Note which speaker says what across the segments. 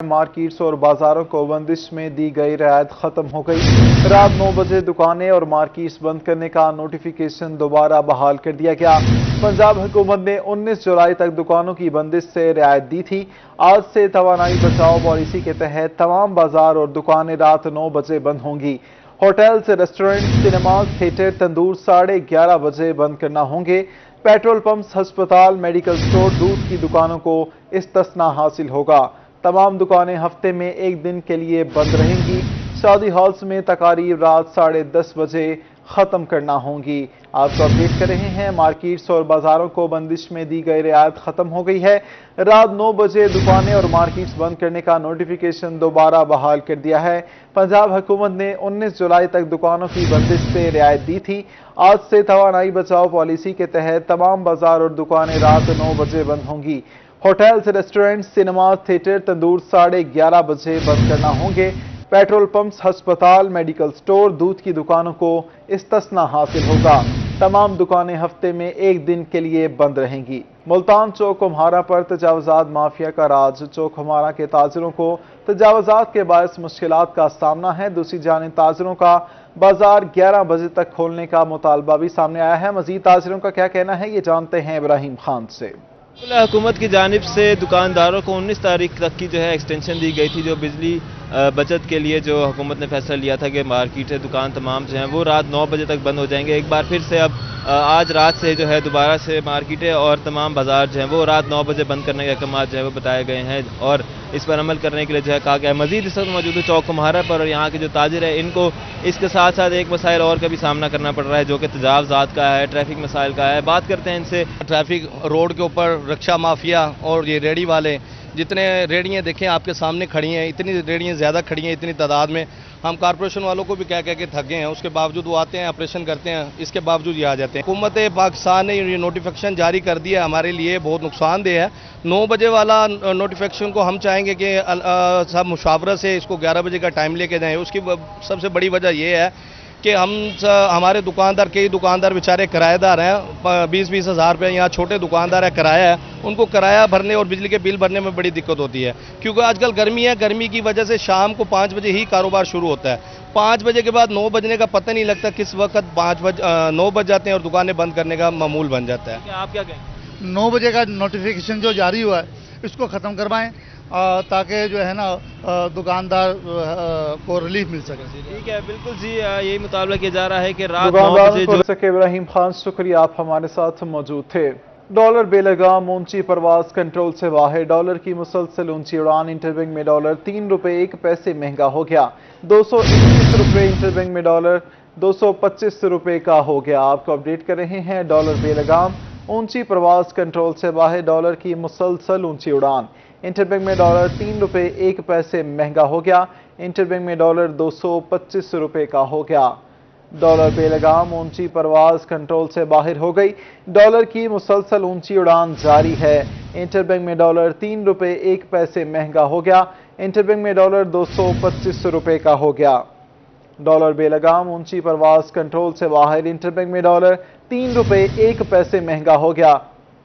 Speaker 1: Markets और बाजारों को बंदिश में दी गई रियायत खत्म हो गई। रात 9 बजे दुकानें और मार्केट्स बंद करने का नोटिफिकेशन दोबारा बहाल कर दिया गया। पंजाब हुकूमत ने 19 जुलाई तक दुकानों की बंदिश से रियायत दी थी। आज से तवानाई बचाओ पॉलिसी के तहत तमाम बाजार और दुकानें रात 9 बजे बंद होंगी। होटल्स, रेस्टोरेंट, सिनेमाज, थिएटर, तंदूर 11:30 बजे बंद करना होंगे। पेट्रोल पंप्स, हस्पताल, मेडिकल स्टोर, दूध की दुकानों को इस्तिस्ना हासिल होगा। तमाम दुकानें हफ्ते में एक दिन के लिए बंद रहेंगी। शादी हॉल्स में तकारीब रात 10:30 बजे ख़त्म करना होंगी। आपको अपडेट कर रहे हैं, मार्केट्स और बाजारों को बंदिश में दी गई रियायत ख़त्म हो गई है। रात 9 बजे दुकानें और मार्केट्स बंद करने का नोटिफिकेशन दोबारा बहाल कर दिया है। पंजाब हुकूमत ने 19 जुलाई तक दुकानों की बंदिश से रियायत दी थी। आज से तवानाई बचाओ पॉलिसी के तहत तमाम बाजार और दुकानें रात 9 बजे बंद होंगी। होटल्स, रेस्टोरेंट, सिनेमा, थिएटर, तंदूर 11:30 बजे बंद करना होंगे। पेट्रोल पंप्स, हस्पताल, मेडिकल स्टोर, दूध की दुकानों को इस्तिस्ना हासिल होगा। तमाम दुकानें हफ्ते में एक दिन के लिए बंद रहेंगी। मुल्तान चौक कुम्हारा पर तजावुज़ात माफिया का राज। चौक कुम्हारा के ताजिरों को तजावुज़ात के बायस मुश्किलात का सामना है। दूसरी जानिब ताजिरों का बाजार 11 बजे तक खोलने का मुतालबा भी सामने आया है। मजीद ताजिरों का क्या कहना है, ये जानते हैं इब्राहिम खान से।
Speaker 2: हुकूमत की जानिब से दुकानदारों को 19 तारीख तक की एक्सटेंशन दी गई थी, जो बिजली बचत के लिए जो हुकूमत ने फैसला लिया था कि मार्केट दुकान तमाम जो हैं वो रात 9 बजे तक बंद हो जाएंगे। एक बार फिर से अब आज रात से दोबारा से मार्केटें और तमाम बाजार जो हैं वो रात 9 बजे बंद करने के अहकाम जो है वो बताए गए हैं और इस पर अमल करने के लिए कहा गया है। मजीद इस वक्त मौजूद चौक कुम्हारा पर और यहाँ के जो ताजिर है इनको इसके साथ साथ एक मसाइल और का भी सामना करना पड़ रहा है, जो कि तजावुज़ात का है, ट्रैफिक मसाइल का है। बात करते हैं इनसे।
Speaker 3: ट्रैफिक रोड के ऊपर रिक्शा माफिया और ये रेडी वाले, जितने रेडियाँ देखें आपके सामने खड़ी हैं, इतनी रेडियाँ ज़्यादा खड़ी हैं इतनी तादाद में। हम कॉर्पोरेशन वालों को भी कह के थक गए हैं, उसके बावजूद वो आते हैं, ऑपरेशन करते हैं, इसके बावजूद ये आ जाते हैं। हुकूमत पाकिस्तान ने ये नोटिफिकेशन जारी कर दिया, हमारे लिए बहुत नुकसानदेह है। 9 बजे वाला नोटिफिकेशन को हम चाहेंगे कि सब मुशावरत से इसको 11 बजे का टाइम लेके जाएँ। उसकी सबसे बड़ी वजह यह है कि हमारे दुकानदार, कई दुकानदार बेचारे किराएदार हैं, 20-20 हज़ार रुपये, यहाँ छोटे दुकानदार है किराया है, उनको किराया भरने और बिजली के बिल भरने में बड़ी दिक्कत होती है। क्योंकि आजकल गर्मी है, गर्मी की वजह से शाम को 5 बजे ही कारोबार शुरू होता है। 5 बजे के बाद 9 बजने का पता नहीं लगता किस वक्त 9 बज जाते हैं और दुकानें बंद करने का मामूल बन जाता है।
Speaker 2: आप क्या कहेंगे?
Speaker 4: 9 बजे का नोटिफिकेशन जो जारी हुआ है इसको ख़त्म करवाएं ताकि जो है ना दुकानदार को रिलीफ मिल सके।
Speaker 2: ठीक है, बिल्कुल जी, यही मुतालबा किया जा रहा है कि रात 9 बजे
Speaker 1: इब्राहिम खान, शुक्रिया, आप हमारे साथ मौजूद थे। डॉलर बेलगाम ऊंची परवाज कंट्रोल से बाहर। डॉलर की मुसलसल ऊंची उड़ान। इंटरबैंक में डॉलर 3 रुपये 1 पैसे महंगा हो गया। 221 रुपये इंटरबैंक में डॉलर 225 रुपये का हो गया। आपको अपडेट कर रहे हैं, डॉलर बेलगाम ऊंची परवाज कंट्रोल से बाहर। डॉलर की मुसलसल ऊंची उड़ान। इंटरबैंक में डॉलर 3 रुपये 1 पैसे महंगा हो गया। इंटरबैंक में डॉलर 225 रुपये का हो गया। डॉलर बेलगाम ऊंची परवाज कंट्रोल से बाहर हो गई। डॉलर की मुसलसल ऊंची उड़ान जारी है। इंटरबैंक में डॉलर 3 रुपये 1 पैसे महंगा हो गया। इंटरबैंक में डॉलर 225 रुपये का हो गया। डॉलर बेलगाम ऊंची परवाज कंट्रोल से बाहर। इंटरबैंक में डॉलर 3 रुपये 1 पैसे महंगा हो गया।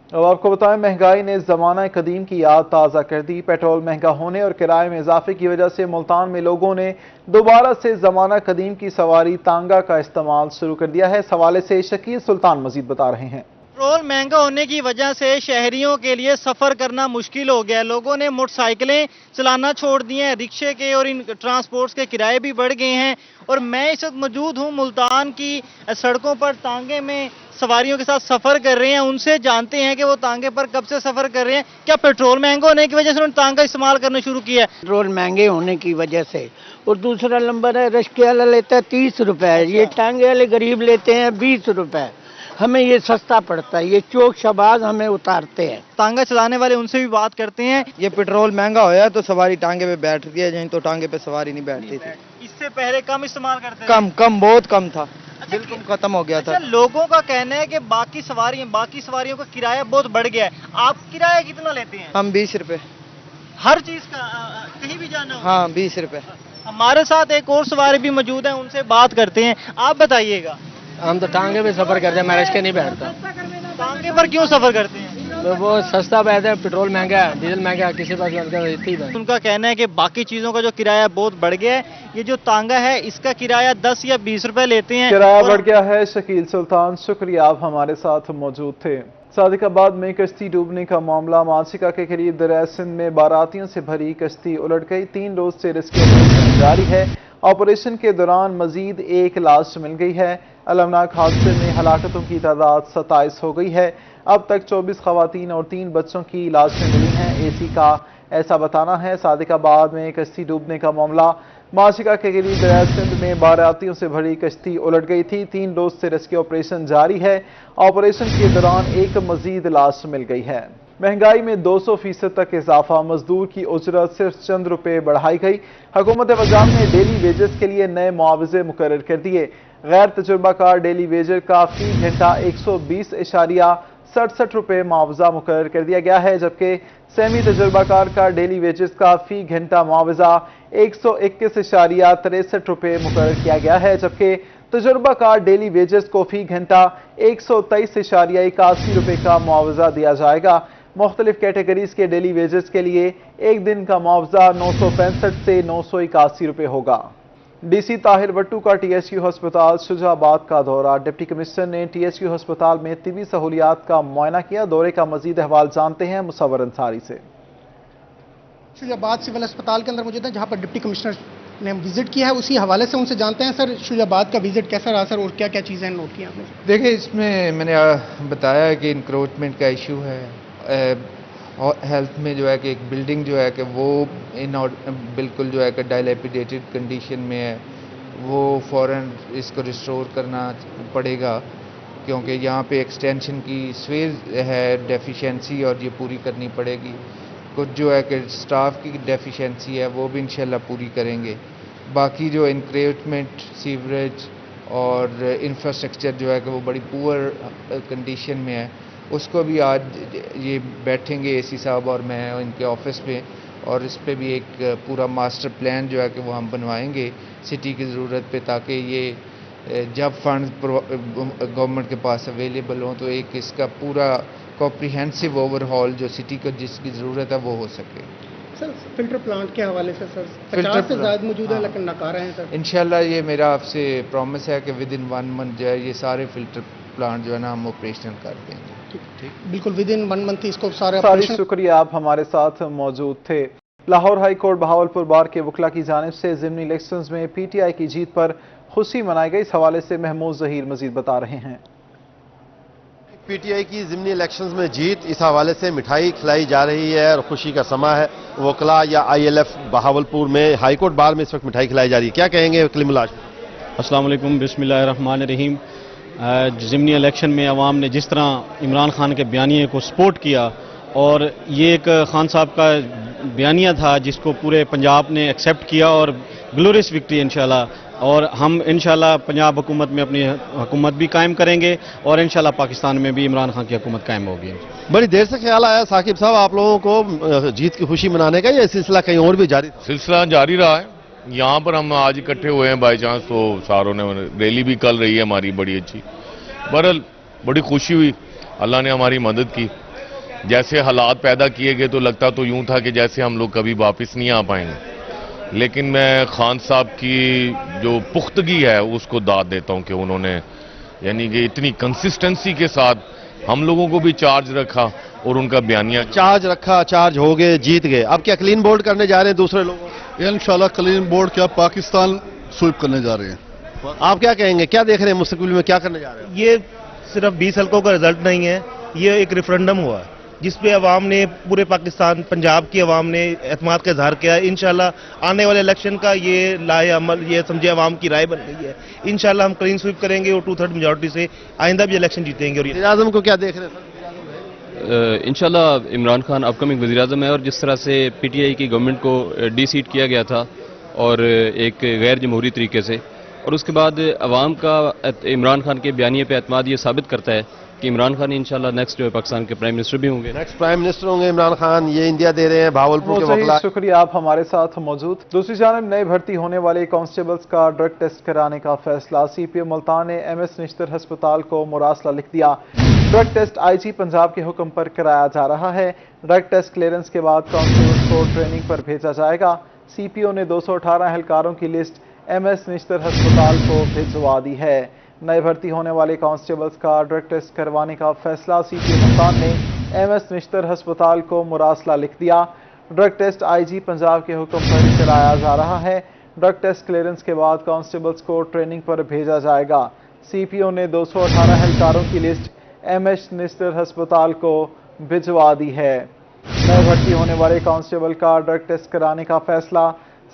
Speaker 1: अब आपको बताएं, महंगाई ने ज़माना कदीम की याद ताज़ा कर दी। पेट्रोल महंगा होने और किराए में इजाफे की वजह से मुल्तान में लोगों ने दोबारा से ज़माना कदीम की सवारी तांगा का इस्तेमाल शुरू कर दिया है। इस हवाले से शकील सुल्तान मजीद बता रहे हैं।
Speaker 5: पेट्रोल महंगा होने की वजह से शहरियों के लिए सफ़र करना मुश्किल हो गया है। लोगों ने मोटरसाइकिलें चलाना छोड़ दिए हैं, रिक्शे के और इन ट्रांसपोर्ट्स के किराए भी बढ़ गए हैं। और मैं इस वक्त मौजूद हूँ मुल्तान की सड़कों पर। तांगे में सवारियों के साथ सफ़र कर रहे हैं, उनसे जानते हैं कि वो तांगे पर कब से सफ़र कर रहे हैं। क्या पेट्रोल महंगा होने की वजह से उन्होंने तांगा इस्तेमाल करना शुरू किया है?
Speaker 6: पेट्रोल महंगे होने की वजह से। और दूसरा नंबर है, रिक्शे वाला लेता है 30 रुपए, ये टांगे वाले गरीब लेते हैं 20 रुपए। हमें ये सस्ता पड़ता है, ये चौक शबाज हमें उतारते हैं।
Speaker 5: तांगा चलाने वाले उनसे भी बात करते हैं।
Speaker 7: ये पेट्रोल महंगा होया तो सवारी टांगे पे बैठती है, नहीं तो टांगे पे सवारी नहीं बैठती थी।
Speaker 5: इससे पहले कम इस्तेमाल करते थे?
Speaker 7: कम बहुत कम था, बिल्कुल खत्म हो गया था।
Speaker 5: लोगों का कहना है कि बाकी सवारियों का किराया बहुत बढ़ गया है। आप किराया कितना लेते हैं?
Speaker 7: हम 20 रुपए
Speaker 5: हर चीज का, कहीं भी जाना हो?
Speaker 7: हाँ 20 रुपए।
Speaker 5: हमारे साथ एक और सवारी भी मौजूद है, उनसे बात करते हैं। आप बताइएगा।
Speaker 6: हम तो टांगे पे सफर करते हैं, मैं रिक्शे नहीं बैठता।
Speaker 5: टांगे पर क्यों सफर करते हैं?
Speaker 6: वो सस्ता पैदा है, पेट्रोल महंगा है, डीजल महंगा है, किसी पास इतनी है।
Speaker 5: उनका कहना है कि बाकी चीज़ों का जो किराया बहुत बढ़ गया है, ये जो तांगा है इसका किराया 10 या 20 रुपए लेते हैं।
Speaker 1: किराया बढ़ गया है। शकील सुल्तान, शुक्रिया, आप हमारे साथ मौजूद थे। सादिकाबाद में कश्ती डूबने का मामला। माशिका के करीब दरिया सिंध में बारातियों से भरी कश्ती उलट गई। 3 रोज से रेस्क्यू ऑपरेशन जारी है। ऑपरेशन के दौरान मजीद 1 लाश मिल गई है। अलमनाक हादसे में हलाकतों की तादाद 27 हो गई है। अब तक 24 खवातीन और 3 बच्चों की लाशें मिली हैं। एसी का ऐसा बताना है। सादिकाबाद में कश्ती डूबने का मामला। माशिका के करीब दरिया सिंध में बारातियों से भरी कश्ती उलट गई थी। 3 रोज से रेस्क्यू ऑपरेशन जारी है। ऑपरेशन के दौरान 1 मजीद लाश मिल गई है। महंगाई में 200% तक इजाफा। मजदूर की उजरत सिर्फ चंद रुपए बढ़ाई गई। हुकूमत वज़ाम ने डेली वेजेस के लिए नए मुआवजे मुकर्रर कर दिए। गैर तजुर्बाकार डेली वेजर का फी घंटा 120.67 रुपए मुआवजा मुकर्रर कर दिया गया है, जबकि सेमी तजुर्बाकार का डेली वेजेस का फी घंटा मुआवजा 121.63 रुपए मुकर्रर किया गया है, जबकि तजुर्बाकार डेली वेजेस को फी घंटा 123.81 रुपए का मुआवजा दिया जाएगा। मुख्तलिफ कैटेगरीज के डेली वेजेस के लिए एक दिन का मुआवजा 965 से 981 रुपए होगा। डीसी ताहिर भट्टू का टीएचयू अस्पताल शुजाबाद का दौरा। डिप्टी कमिश्नर ने टीएचयू अस्पताल में तिबी सहूलियात का मुआयना किया। दौरे का मजीद अहवाल जानते हैं मुसव्वर अंसारी से।
Speaker 8: शुजाबाद सिविल अस्पताल के अंदर मौजूद है, जहां पर डिप्टी कमिश्नर ने विजिट किया है। उसी हवाले से उनसे जानते हैं, सर शुजाबाद का विजिट कैसा रहा सर, और क्या क्या चीज़ें नोट की आपने?
Speaker 9: देखिए, इसमें मैंने बताया कि इंक्रोचमेंट का इशू है। हेल्थ में जो है कि एक बिल्डिंग जो है कि वो बिल्कुल जो है कि डायलेपिडेटेड कंडीशन में है, वो फ़ौरन इसको रिस्टोर करना पड़ेगा, क्योंकि यहाँ पे एक्सटेंशन की स्पेस है डेफिशिएंसी, और ये पूरी करनी पड़ेगी। कुछ जो है कि स्टाफ की डेफिशिएंसी है, वो भी इंशाल्लाह पूरी करेंगे। बाकी जो इंक्रोचमेंट, सीवरेज और इंफ्रास्ट्रक्चर जो है कि वो बड़ी पुअर कंडीशन में है, उसको भी आज ये बैठेंगे एसी साहब और मैं इनके ऑफिस में, और इस पे भी एक पूरा मास्टर प्लान जो है कि वो हम बनवाएंगे सिटी की ज़रूरत पे, ताकि ये जब फंड गवर्नमेंट के पास अवेलेबल हों तो एक इसका पूरा कॉम्प्रिहेंसिव ओवरहॉल जो सिटी को जिसकी ज़रूरत है वो हो सके।
Speaker 8: सर फिल्टर प्लांट के हवाले से सर 50 से ज़्यादा मौजूद है, लेकिन नकारा है सर।
Speaker 9: इंशाल्लाह ये मेरा आपसे प्रॉमिस है कि विद इन 1 मंथ जो है ये सारे फिल्टर प्लांट जो है ना हम ऑपरेशनल कर देंगे।
Speaker 8: ठीक, बिल्कुल विद इन 1 मंथ इसको सारे
Speaker 1: ऑपरेशन। शुक्रिया, आप हमारे साथ मौजूद थे। लाहौर हाई कोर्ट बहावलपुर बार के वकला की जानिब से ज़िमनी इलेक्शंस में पीटीआई की जीत पर खुशी मनाई गई। इस हवाले से महमूद ज़हीर मजीद बता रहे हैं।
Speaker 10: पीटीआई की ज़िमनी इलेक्शंस में जीत, इस हवाले से मिठाई खिलाई जा रही है और खुशी का समा है। वकला या आईएलएफ बहावलपुर में हाईकोर्ट बार में इस वक्त मिठाई खिलाई जा रही है, क्या कहेंगे वकील मुलाज?
Speaker 11: अस्सलाम वालेकुम, बिस्मिल्लाहिर्रहमानिर्रहीम। ज़िमनी इलेक्शन में अवाम ने जिस तरह इमरान खान के बयानिए को सपोर्ट किया, और ये एक खान साहब का बयानिया था जिसको पूरे पंजाब ने एक्सेप्ट किया, और ग्लोरियस विक्ट्री इंशाल्लाह। और हम इंशाल्लाह पंजाब हुकूमत में अपनी हुकूमत भी कायम करेंगे, और इंशाल्लाह पाकिस्तान में भी इमरान खान की हुकूमत कायम होगी।
Speaker 10: बड़ी देर से ख्याल आया साकिब साहब आप लोगों को जीत की खुशी मनाने का, या सिलसिला कहीं और भी जारी?
Speaker 12: सिलसिला जारी रहा है। यहाँ पर हम आज इकट्ठे हुए हैं बाई चांस, तो सारों ने रैली भी कल रही है हमारी बड़ी अच्छी। बहरहाल बड़ी खुशी हुई, अल्लाह ने हमारी मदद की। जैसे हालात पैदा किए गए तो लगता तो यूं था कि जैसे हम लोग कभी वापस नहीं आ पाएंगे, लेकिन मैं खान साहब की जो पुख्तगी है उसको दाद देता हूं कि उन्होंने यानी कि इतनी कंसिस्टेंसी के साथ हम लोगों को भी चार्ज रखा, और उनका बयानिया
Speaker 10: चार्ज रखा, चार्ज हो गए, जीत गए। अब क्या क्लीन बोर्ड करने जा रहे हैं दूसरे लोगों?
Speaker 13: इंशाल्लाह क्लीन बोर्ड क्या पाकिस्तान स्वीप करने जा रहे हैं।
Speaker 10: आप क्या कहेंगे, क्या देख रहे हैं मुस्तकबिल में, क्या करने जा रहे हैं?
Speaker 14: ये सिर्फ 20 हल्कों का रिजल्ट नहीं है, ये एक रेफरेंडम हुआ जिसपे अवाम ने, पूरे पाकिस्तान पंजाब की अवाम ने एतमाद का इजहार किया। इंशाल्लाह आने वाले इलेक्शन का ये लाए अमल, ये समझे अवाम की राय बन गई है। इंशाल्लाह हम क्लीन स्वीप करेंगे और 2/3 मेजॉरिटी से आइंदा भी इलेक्शन जीतेंगे। और
Speaker 10: वज़ीर आज़म को क्या देख रहे हैं?
Speaker 15: इंशाल्लाह इमरान खान अपकमिंग वज़ीर आज़म है, और जिस तरह से पीटीआई की गवर्नमेंट को डी-सीट किया गया था और एक गैर जमहूरी तरीके से, और उसके बाद अवाम का इमरान खान के बयानिए पे एतमाद ये साबित करता है कि इमरान खान इंशाल्लाह नेक्स्ट जो है पाकिस्तान के प्राइम मिनिस्टर भी होंगे।
Speaker 10: नेक्स्ट प्राइम मिनिस्टर होंगे इमरान खान, ये इंडिया दे रहे हैं भावलपुर के वकला।
Speaker 1: शुक्रिया, आप हमारे साथ मौजूद। दूसरी जानब नए भर्ती होने वाले कांस्टेबल्स का ड्रग टेस्ट कराने का फैसला। सीपीएम मुल्तान ने एमएस निश्तर अस्पताल को मुरासला लिख दिया। ड्रग टेस्ट आईजी पंजाब के हुक्म पर कराया जा रहा है। ड्रग टेस्ट क्लियरेंस के बाद कांस्टेबल्स को ट्रेनिंग पर भेजा जाएगा। सीपीओ ने 218 एहलकारों की लिस्ट एमएस निश्तर अस्पताल को भिजवा दी है। नए भर्ती होने वाले कांस्टेबल्स का ड्रग टेस्ट करवाने का फैसला सीपीओ मुल्तान ने एमएस निश्तर अस्पताल को मुरासला लिख दिया। ड्रग टेस्ट आईजी पंजाब के हुक्म पर कराया जा रहा है। ड्रग टेस्ट क्लियरेंस के बाद कांस्टेबल्स को ट्रेनिंग पर भेजा जाएगा। सीपीओ ने 218 एहलकारों की लिस्ट एमएस निश्तर अस्पताल को भिजवा दी है। नए भर्ती होने वाले कांस्टेबल का ड्रग टेस्ट कराने का फैसला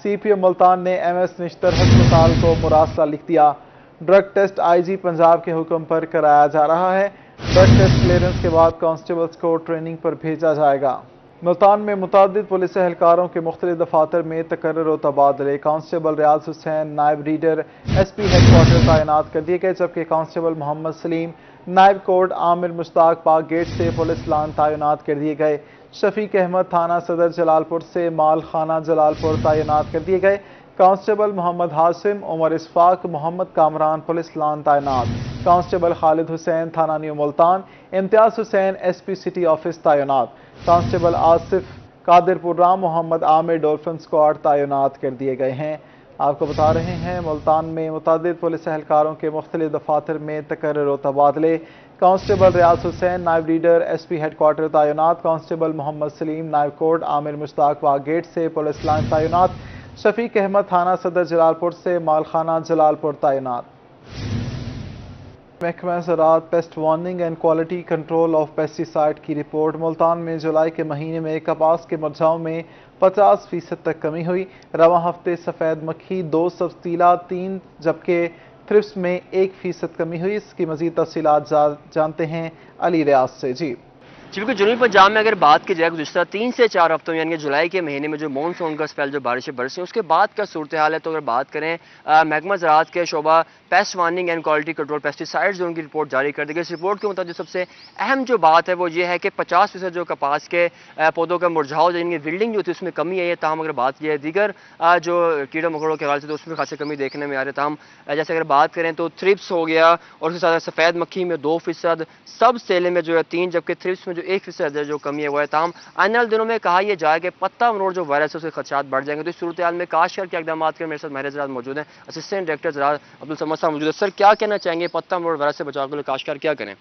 Speaker 1: सीपीओ मुल्तान ने एमएस निश्तर अस्पताल को मुरासला लिख दिया। ड्रग टेस्ट आईजी पंजाब के हुक्म पर कराया जा रहा है। ड्रग टेस्ट क्लियरेंस के बाद कांस्टेबल्स को ट्रेनिंग पर भेजा जाएगा। मुल्तान में मुतादिद पुलिस एहलकारों के मुख्तलिफ दफातर में तकर्रर व तबादले। कांस्टेबल रियाज हुसैन नायब रीडर एसपी हेडक्वार्टर तैनात कर दिए गए, जबकि कांस्टेबल मोहम्मद सलीम नायब कोर्ट आमिर मुश्ताक पाक गेट से पुलिस लान तैनात कर दिए गए। शफीक अहमद थाना सदर जलालपुर से माल खाना जलालपुर तैनात कर दिए गए। कांस्टेबल मोहम्मद हासिम उमर इसफाक मोहम्मद कामरान पुलिस लान तैनात। कांस्टेबल खालिद हुसैन थाना new Multan Imtiaz Hussain SP city office तैनात। Constable Asif Qadirpura Mohammad Amir Dolphin Squad तैनात कर दिए गए हैं। आपको बता रहे हैं मुल्तान में मुतादिद पुलिस एहलकारों के मुख्तलिफ दफातर में तकर्रर व तबादले। कांस्टेबल रियाज हुसैन नायब रीडर एसपी हेडक्वार्टर तैनात। कांस्टेबल मोहम्मद सलीम नायब कोर्ट आमिर मुश्ताक बाग गेट से पुलिस लाइन तैनात। शफीक अहमद थाना सदर जलालपुर से मालखाना जलालपुर तैनात। महकमा ज़राअत pest warning and quality control of pesticide की रिपोर्ट। मुल्तान में जुलाई के महीने में कपास के मुरझाओं में 50% तक कमी हुई। रवां हफ्ते सफ़ेद मक्खी 2, सबतीला 3 जबकि थ्रिप्स में 1% कमी हुई। इसकी मज़ीद तफसीलात जानते हैं अली रियाज से। जी
Speaker 16: बिल्कुल, जनूबी पंजाब में अगर बात की जाए गुज़श्ता 3 से 4 हफ्तों यानी कि जुलाई के महीने में जो मानसून का स्पेल जो बारिशें बरसी उसके बाद का सूरत हाल है, तो अगर बात करें महकमा ज़राअत के शोबा pest warning and quality control pesticides zone की रिपोर्ट जारी कर दी गई। इस रिपोर्ट के मुताबिक सबसे अहम जो बात है वो ये है कि 50% जो कपास के पौधों का मुरझाव यानी विल्डिंग जो थी उसमें कमी आई है। ताहम अगर बात की जाए दीगर जो कीड़ा मकोड़ों के हवाले से तो उसमें खासी कमी देखने में आ रही है। ताहम जैसे अगर बात करें तो थ्रिप्स हो गया और उसके साथ सफ़ेद मक्खी में 2%, सब सेले में जो है 3 जबकि थ्रिप्स में जो 1% जो कमी है वो है। ताहम आने वाले दिनों में कहा यह जाए कि पत्ता मरोड़ जो वायरस है उसके खदशात बढ़ जाएंगे। तो इस सूरत हाल में काशगर के इकदाम कर मेरे साथ माहिर ज़राअत मौजूद हैं, असिस्टेंट डायरेक्टर ज़राअत अब्दुल समद साहब मौजूद है। सर क्या कहना चाहेंगे पत्ता मरोड़ वायरस से बचाव के लिए काशगर क्या करें?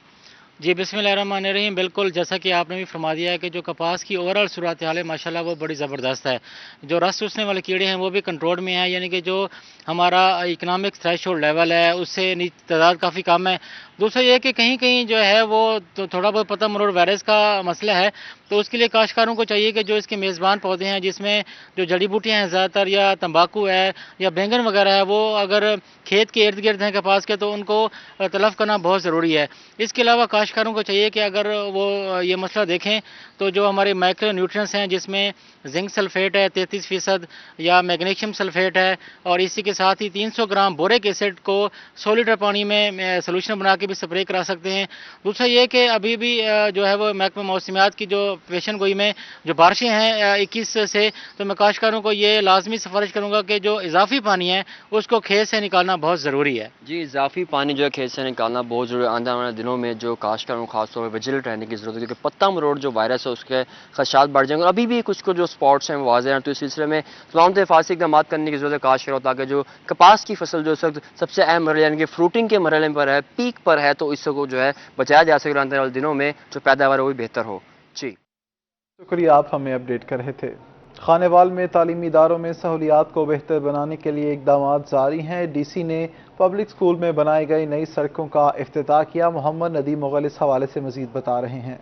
Speaker 17: जी बिस्मिल्लाहिर्रहमानिर्रहीम। बिल्कुल जैसा कि आपने भी फरमा दिया है कि जो कपास की ओवरऑल सूरत हाल है माशाल्लाह वो बड़ी ज़बरदस्त है। जो रस चूसने वाले कीड़े हैं वो भी कंट्रोल में है, यानी कि जो हमारा इकनॉमिक थ्रेशोल्ड लेवल है उससे तादाद काफ़ी कम है। दूसरा ये कि कहीं कहीं जो है वो तो थोड़ा बहुत पत्ता मरोड़ वायरस का मसला है, तो उसके लिए काश्तकारों को चाहिए कि जो इसके मेज़बान पौधे हैं जिसमें जो जड़ी बूटियाँ हैं ज़्यादातर या तंबाकू है या बैंगन वगैरह है, वो अगर खेत के इर्द गिर्द हैं कपास के तो उनको तलफ़ करना बहुत ज़रूरी है। इसके अलावा काश्तकारों को चाहिए कि अगर वो ये मसला देखें तो जो हमारे माइक्रो न्यूट्रिएंट्स हैं जिसमें जिंक सल्फेट है 33% या मैग्नीशियम सल्फेट है, और इसी के साथ ही 300 ग्राम बोरिक एसिड को 100 लीटर पानी में सोल्यूशन बना के भी स्प्रे करा सकते हैं। दूसरा ये कि अभी भी जो है वो महकमा मौसमियात की जो पेशन गोई में जो बारिशें हैं 21 से, तो मैं काश्तकारों को ये लाजमी सिफारिश करूँगा कि जो इजाफी पानी है उसको खेत से निकालना बहुत ज़रूरी है।
Speaker 16: जी इजाफी पानी जो है खेत से निकालना बहुत ज़रूरी है। आने वाले दिनों में जो काश्तकारों को खासतौर पर विजिलेंट रहने की ज़रूरत है, क्योंकि पत्ता मरोड़ जो वायरस है उसके खदशात बढ़ जाएंगे। अभी भी कुछ जो स्पॉट्स हैं वो वाज़ेह हैं, तो इस सिलसिले में तमाम हिफाजती इक़दाम करने की ज़रूरत है काश्तकारों, ताकि जो कपास की फसल जो सबसे अहम मरहले यानी कि फ्रूटिंग के मरहले पर है, पीक पर है, तो इसको जो है बचाया जा सके। आने वाले दिनों में जो पैदावार है वो भी बेहतर हो। जी
Speaker 1: शुक्रिया, आप हमें अपडेट कर रहे थे। खानेवाल में तालीमी इदारों में सहूलियात को बेहतर बनाने के लिए इक़दाम जारी हैं। डीसी ने पब्लिक स्कूल में बनाई गई नई सड़कों का इफ्तिताह किया। मोहम्मद नदीम मुग़ल इस हवाले से मज़ीद बता रहे हैं।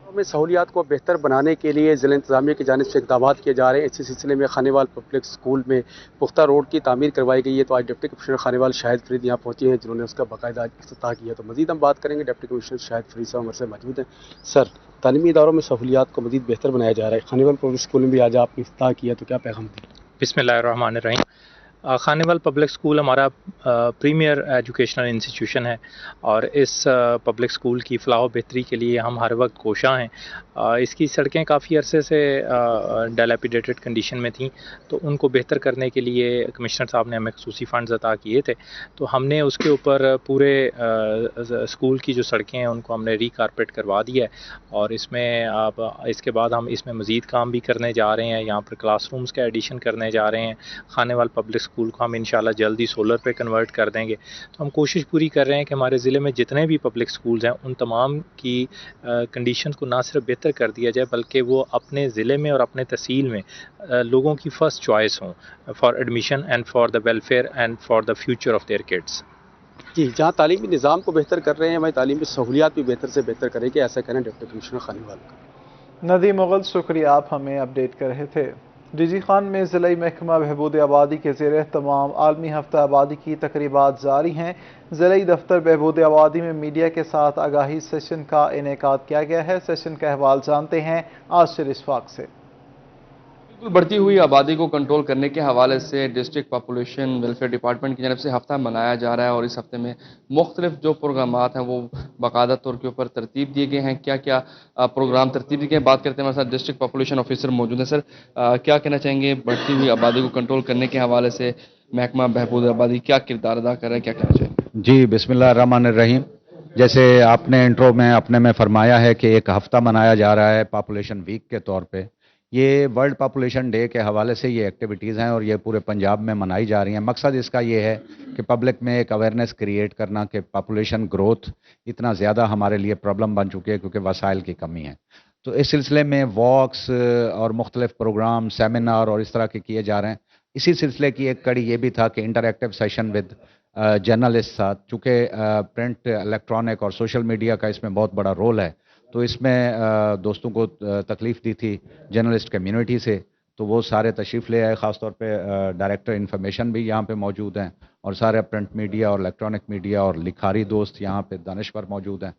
Speaker 18: में सहूलियात को बेहतर बनाने के लिए ज़िला इंतज़ामिया की जानिब से इक़दाम किए जा रहे हैं। इसी सिलसिले में खानेवाल पब्लिक स्कूल में पुख्ता रोड की तामीर करवाई गई है। तो आज डिप्टी कमिश्नर खानेवाल शाहिद फरीद यहाँ पहुँचे हैं, जिन्होंने उसका बाकायदा इफ्तिताह किया। तो मज़ीद हम बात करेंगे, डिप्टी कमिश्नर शाहिद फरीद साहब हमारे से मौजूद हैं। सर, तालीमी इदारों में सहूलियात को मज़ीद बेहतर बनाया जा रहा है, खानेवाल पब्लिक स्कूल में भी आज आपने इफ्तिताह किया, तो क्या पैगाम दिया?
Speaker 19: बिस्मिल्लाहिर्रहमानिर्रहीम। खानेवाल पब्लिक स्कूल हमारा प्रीमियर एजुकेशनल इंस्टीट्यूशन है और इस पब्लिक स्कूल की फलाह व बेहतरी के लिए हम हर वक्त कोशां हैं। इसकी सड़कें काफ़ी अरसे से डायलैपिडेटेड कंडीशन में थीं, तो उनको बेहतर करने के लिए कमिश्नर साहब ने हमें खसूसी फ़ंड्स अता किए थे, तो हमने उसके ऊपर पूरे स्कूल की जो सड़कें हैं उनको हमने रीकारपेट करवा दिया है और इसमें अब इसके बाद हम इसमें मज़ीद काम भी करने जा रहे हैं। यहाँ पर क्लासरूम्स का एडिशन करने जा रहे हैं। खानेवाल पब्लिक स्कूल को हम इंशाल्लाह जल्दी सोलर पे कन्वर्ट कर देंगे। तो हम कोशिश पूरी कर रहे हैं कि हमारे ज़िले में जितने भी पब्लिक स्कूल्स हैं उन तमाम की कंडीशंस को ना सिर्फ बेहतर कर दिया जाए बल्कि वो अपने ज़िले में और अपने तहसील में लोगों की फ़र्स्ट चॉइस हों for admission and for the welfare and for the future of their kids.
Speaker 18: जी, जहाँ तालीमी निज़ाम को बेहतर कर रहे हैं वहीं तालीमी सहूलियात भी बेहतर से बेहतर करें कि ऐसा कहना डिप्टी कमिश्नर खानेवाल का।
Speaker 1: नदीम मुगल, शुक्रिया, आप हमें अपडेट कर रहे थे। डीजी खान में ज़िला महकमा बहबूद आबादी के ज़ेर तमाम आलमी हफ्ता आबादी की तकरीबात जारी हैं। ज़िला दफ्तर बहबूद आबादी में मीडिया के साथ आगाही सेशन का इनेकाद किया गया है। सेशन का अहवाल जानते हैं आशिर इशफाक से।
Speaker 20: बढ़ती हुई आबादी को कंट्रोल करने के हवाले से डिस्ट्रिक्ट पॉपुलेशन वेलफेयर डिपार्टमेंट की जानब से हफ्ता मनाया जा रहा है और इस हफ्ते में मुख्तलिफ जो प्रोग्रामात हैं वो बाकायदा तौर के ऊपर तरतीब दिए गए हैं। क्या क्या प्रोग्राम तरतीब दिए गए, बात करते हैं हमारे साथ डिस्ट्रिक्ट पॉपुलेशन ऑफिसर मौजूद हैं। सर, क्या कहना चाहेंगे बढ़ती हुई आबादी को कंट्रोल करने के हवाले से महकमा बहबूद आबादी क्या किरदार अदा कर रहा है, क्या कहना चाहेंगे?
Speaker 21: जी, बिस्मिल्लाहिर्रहमानिर्रहीम। जैसे आपने इंट्रो में अपने में फरमाया है कि एक हफ्ता मनाया जा रहा है पॉपुलेशन वीक के तौर पे। ये वर्ल्ड पॉपुलेशन डे के हवाले से ये एक्टिविटीज़ हैं और ये पूरे पंजाब में मनाई जा रही हैं। मकसद इसका ये है कि पब्लिक में एक अवेयरनेस क्रिएट करना कि पॉपुलेशन ग्रोथ इतना ज़्यादा हमारे लिए प्रॉब्लम बन चुकी है क्योंकि वसाइल की कमी है। तो इस सिलसिले में वॉक्स और मुख्तलिफ प्रोग्राम, सेमिनार और इस तरह के किए जा रहे हैं। इसी सिलसिले की एक कड़ी ये भी था कि इंटरैक्टिव सेशन विद जर्नलिस्ट साथ, चूँकि प्रिंट, इलेक्ट्रॉनिक और सोशल मीडिया का इसमें बहुत बड़ा रोल है, तो इसमें दोस्तों को तकलीफ़ दी थी जर्नलिस्ट कम्युनिटी से, तो वो सारे तशरीफ़ ले आए। ख़ास तौर पे डायरेक्टर इन्फॉर्मेशन भी यहाँ पे मौजूद हैं और सारे प्रिंट मीडिया और इलेक्ट्रॉनिक मीडिया और लिखारी दोस्त यहाँ पे दानिश्वर मौजूद हैं।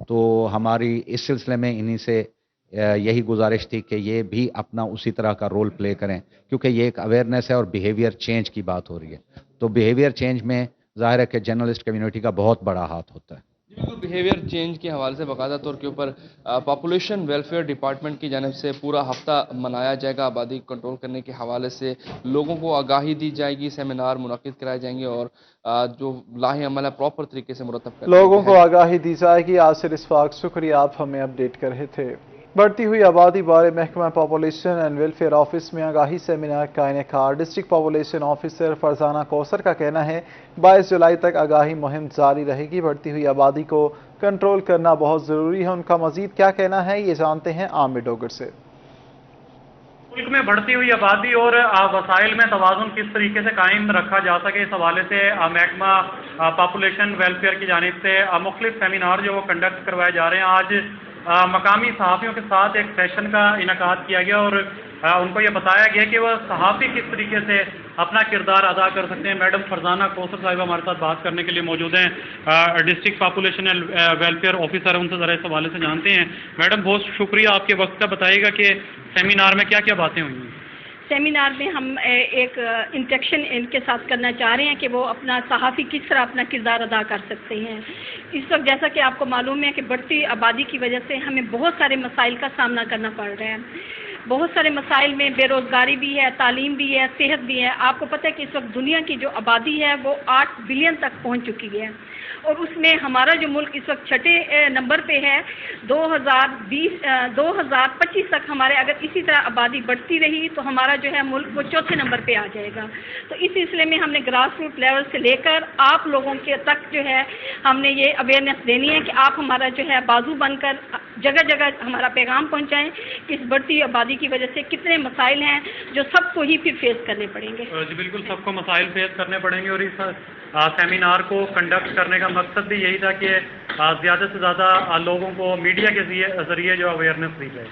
Speaker 21: तो हमारी इस सिलसिले में इन्हीं से यही गुजारिश थी कि ये भी अपना उसी तरह का रोल प्ले करें क्योंकि ये एक अवेयरनेस है और बिहेवियर चेंज की बात हो रही है। तो बिहेवियर चेंज में ज़ाहिर है कि जर्नलिस्ट कम्युनिटी का बहुत बड़ा हाथ होता है।
Speaker 20: बिल्कुल, बिहेवियर चेंज के हवाले से बाकायदा तौर के ऊपर पॉपुलेशन वेलफेयर डिपार्टमेंट की जानिब से पूरा हफ्ता मनाया जाएगा। आबादी को कंट्रोल करने के हवाले से लोगों को आगाही दी जाएगी, सेमिनार मुनक़िद कराए जाएंगे और जो लाहे अमल है प्रॉपर तरीके से मुरतब
Speaker 1: लोगों को आगाही दी जाएगी। आसिर इशफाक, शुक्रिया, आप हमें अपडेट कर रहे थे। बढ़ती हुई आबादी बारे महकमा पॉपुलेशन एंड वेलफेयर ऑफिस में आगाही सेमिनार का इनेकाद। District population officer Farzana Kausar का कहना है 22 जुलाई तक आगाही मुहिम जारी रहेगी। बढ़ती हुई आबादी को कंट्रोल करना बहुत ज़रूरी है। उनका मजीद क्या कहना है ये जानते हैं आमिर डोगर से।
Speaker 22: मुल्क में बढ़ती हुई आबादी और वसाइल में तवाज़ुन किस तरीके से कायम रखा जा सके, इस हवाले से महकमा पॉपुलेशन वेलफेयर की जानिब से मुख्तलिफ सेमिनार जो वो कंडक्ट करवाए जा रहे हैं। आज मकामी सहाफ़ियों के साथ एक सेशन का इनकाद किया गया और उनको ये बताया गया कि वह सहाफ़ी किस तरीके से अपना किरदार अदा कर सकते हैं। मैडम फरजाना कौसर साहिबा हमारे साथ बात करने के लिए मौजूद हैं, district population and welfare officer है, उनसे ज़रा इस हवाले से जानते हैं। मैडम, बहुत शुक्रिया आपके वक्त का। बताइएगा कि सेमिनार में क्या क्या बातें हुई हैं?
Speaker 23: सेमिनार में हम एक इंटरेक्शन इनके साथ करना चाह रहे हैं कि वो अपना सहाफ़ी किस तरह अपना किरदार अदा कर सकते हैं। इस वक्त जैसा कि आपको मालूम है कि बढ़ती आबादी की वजह से हमें बहुत सारे मसाइल का सामना करना पड़ रहा है। बहुत सारे मसाइल में बेरोज़गारी भी है, तालीम भी है, सेहत भी है। आपको पता है कि इस वक्त दुनिया की जो आबादी है वो 8 बिलियन तक पहुंच चुकी है और उसमें हमारा जो मुल्क इस वक्त छठे नंबर पे है। 2025 तक हमारे अगर इसी तरह आबादी बढ़ती रही तो हमारा जो है मुल्क वो चौथे नंबर पे आ जाएगा। तो इस सिलसिले में हमने ग्रास रूट लेवल से लेकर आप लोगों के तक जो है हमने ये अवेयरनेस देनी है कि आप हमारा जो है बाजू बनकर जगह जगह हमारा पैगाम पहुंचाएं कि इस बढ़ती आबादी की वजह से कितने मसाइल हैं जो सबको ही फिर फेस करने पड़ेंगे।
Speaker 22: जी बिल्कुल, सबको मसाइल फेस करने पड़ेंगे और इस सेमिनार को कंडक्ट करने का मकसद भी यही था कि ज़्यादा से ज़्यादा लोगों को मीडिया के ज़रिए जो अवेयरनेस दी जाए।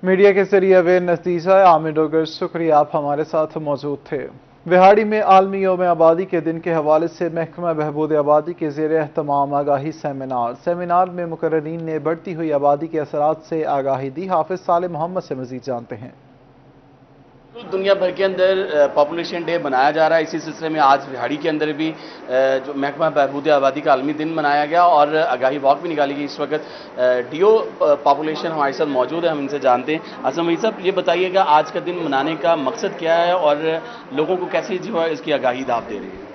Speaker 1: मीडिया के जरिए अवेयरनेस दी जाए। आमिर डोगर, शुक्रिया, आप हमारे साथ मौजूद थे। विहाड़ी में आलमी यौम आबादी के दिन के हवाले से महकमा बहबूद आबादी के ज़ेर एहतमाम आगाही सेमिनार में मुकर्ररीन ने बढ़ती हुई आबादी के असरात से आगाही दी। हाफिज साले मोहम्मद से मजीद जानते हैं।
Speaker 2: دنیا بھر کے اندر پاپولیشن ڈے منایا جا رہا ہے. اسی سلسلے میں آج ریہاڑی کے اندر بھی جو محکمہ بہبود آبادی کا عالمی دن منایا گیا اور آگاہی واک بھی نکالی گئی. اس وقت ڈی او پاپولیشن ہمارے ساتھ موجود ہے, ہم ان سے جانتے ہیں. اعظم بھائی صاحب, یہ بتائیے گا آج کا دن منانے کا مقصد کیا ہے اور لوگوں کو کیسے جو ہے اس کی آگاہی آپ دے رہی ہے؟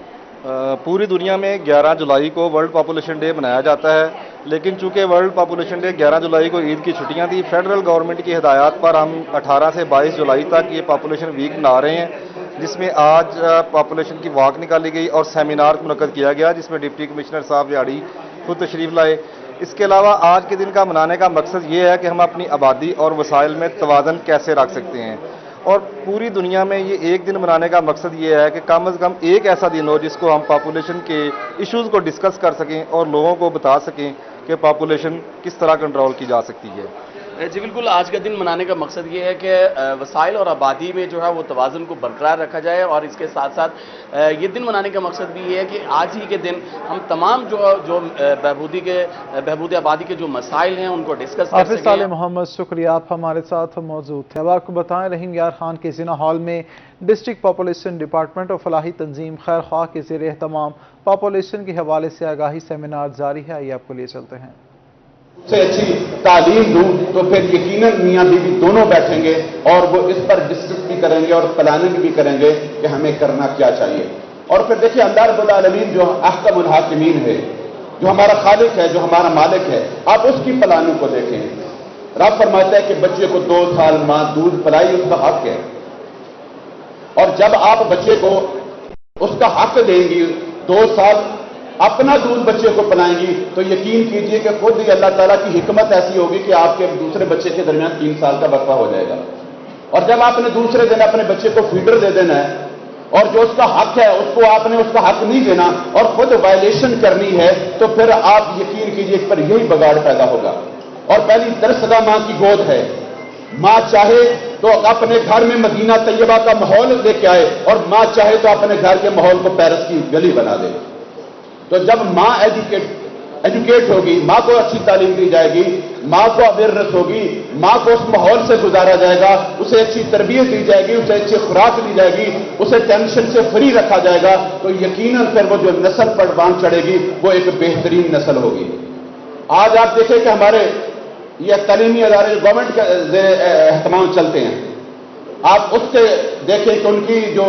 Speaker 3: پوری دنیا میں 11 جولائی کو ورلڈ پاپولیشن ڈے منایا جاتا ہے, لیکن چونکہ ورلڈ پاپولیشن ڈے 11 جولائی کو عید کی چھٹیاں تھی, فیڈرل گورنمنٹ کی ہدایات پر ہم 18 سے 22 جولائی تک یہ پاپولیشن ویک منا رہے ہیں, جس میں آج پاپولیشن کی واک نکالی گئی اور سیمینار منعقد کیا گیا جس میں ڈپٹی کمشنر صاحب ریاڑی خود تشریف لائے. اس کے علاوہ آج کے دن کا منانے کا مقصد یہ ہے کہ ہم اپنی آبادی اور وسائل میں توازن کیسے رکھ سکتے ہیں, اور پوری دنیا میں یہ ایک دن منانے کا مقصد یہ ہے کہ کم از کم ایک ایسا دن ہو جس کو ہم پاپولیشن کے ایشوز کو ڈسکس کر سکیں اور لوگوں کو بتا سکیں کہ پاپولیشن کس طرح کنٹرول کی جا سکتی ہے.
Speaker 2: جی بالکل, آج کا دن منانے کا مقصد یہ ہے کہ وسائل اور آبادی میں جو ہے وہ توازن کو برقرار رکھا جائے, اور اس کے ساتھ ساتھ یہ دن منانے کا مقصد بھی یہ ہے کہ آج ہی کے دن ہم تمام جو بہبود آبادی کے جو مسائل ہیں ان کو ڈسکس کر سکیں.
Speaker 1: حافظ صالح محمد, شکریہ, آپ ہمارے ساتھ موجود تھے. اب آپ کو بتائیں, رحیم یار خان کے زنا ہال میں ڈسٹرکٹ پاپولیشن ڈپارٹمنٹ اور فلاحی تنظیم خیر خواہ کے زیر اہتمام پاپولیشن کے حوالے سے آگاہی سیمینار جاری ہے. آئیے آپ کو لیے چلتے ہیں.
Speaker 4: سے اچھی تعلیم دوں تو پھر یقیناً میاں بیوی دونوں بیٹھیں گے اور وہ اس پر ڈسکس بھی کریں گے اور پلاننگ بھی کریں گے کہ ہمیں کرنا کیا چاہیے. اور پھر دیکھیے اللہ رب العالمین جو احکم الحاکمین ہے, جو ہمارا خالق ہے, جو ہمارا مالک ہے, آپ اس کی پلاننگ کو دیکھیں. رب فرماتا ہے کہ بچے کو 2 سال ماں دودھ پلائی اس کا حق ہے, اور جب آپ بچے کو اس کا حق دیں گی 2 سال اپنا دودھ بچے کو پلائیں گی تو یقین کیجئے کہ خود ہی اللہ تعالیٰ کی حکمت ایسی ہوگی کہ آپ کے دوسرے بچے کے درمیان 3 سال کا وقفہ ہو جائے گا. اور جب آپ نے دوسرے دن اپنے بچے کو فیڈر دے دینا ہے اور جو اس کا حق ہے اس کو آپ نے اس کا حق نہیں دینا اور خود وائلیشن کرنی ہے, تو پھر آپ یقین کیجئے اس پر یہی بگاڑ پیدا ہوگا. اور پہلی درسگاہ ماں کی گود ہے. ماں چاہے تو اپنے گھر میں مدینہ طیبہ کا ماحول لے کے آئے, اور ماں چاہے تو اپنے گھر کے ماحول کو پیرس کی گلی بنا دے. تو جب ماں ایجوکیٹ ہوگی, ماں کو اچھی تعلیم دی جائے گی, ماں کو اویئرنیس ہوگی, ماں کو اس ماحول سے گزارا جائے گا, اسے اچھی تربیت دی جائے گی, اسے اچھی خوراک دی جائے گی, اسے ٹینشن سے فری رکھا جائے گا, تو یقیناً پھر وہ جو نسل پر بانگ چڑھے گی وہ ایک بہترین نسل ہوگی. آج آپ دیکھیں کہ ہمارے یہ تعلیمی ادارے گورنمنٹ کے اہتمام چلتے ہیں, آپ اس سے دیکھیں کہ ان کی جو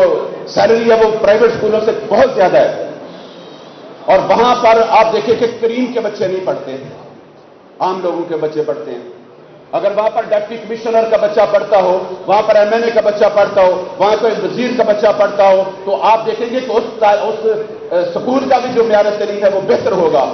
Speaker 4: سیلری ہے وہ پرائیویٹ اسکولوں سے بہت زیادہ ہے, اور وہاں پر آپ دیکھیں کہ کریم کے بچے نہیں پڑھتے, عام لوگوں کے بچے پڑھتے ہیں. اگر وہاں پر ڈپٹی کمشنر کا بچہ پڑھتا ہو, وہاں پر MNA کا بچہ پڑھتا ہو, وہاں کوئی وزیر کا بچہ پڑھتا ہو, تو آپ دیکھیں گے کہ اس سکول کا بھی جو معیار تعلیم ہے وہ بہتر ہوگا.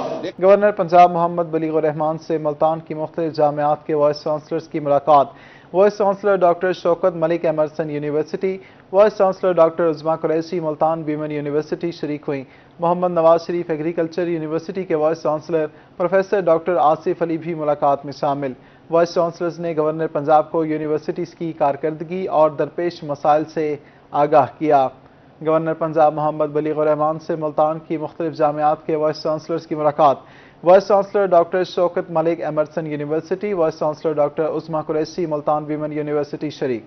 Speaker 1: گورنر پنجاب محمد بلیغ الرحمان سے ملتان کی مختلف جامعات کے وائس چانسلرز کی ملاقات. Vice chancellor doctor Shaukat Malik Emerson University, vice chancellor doctor Uzma Qureshi Multan Women University شریک ہوئیں. محمد نواز شریف ایگریکلچر یونیورسٹی کے vice chancellor professor doctor Asif Ali بھی ملاقات میں شامل. وائس چانسلرز نے گورنر پنجاب کو یونیورسٹیز کی کارکردگی اور درپیش مسائل سے آگاہ کیا. گورنر پنجاب محمد بلیغ الرحمان سے ملتان کی مختلف جامعات کے وائس چانسلرز کی ملاقات. Vice chancellor doctor Shaukat Malik Emerson University, vice chancellor doctor Uzma Qureshi Multan Women University شریک.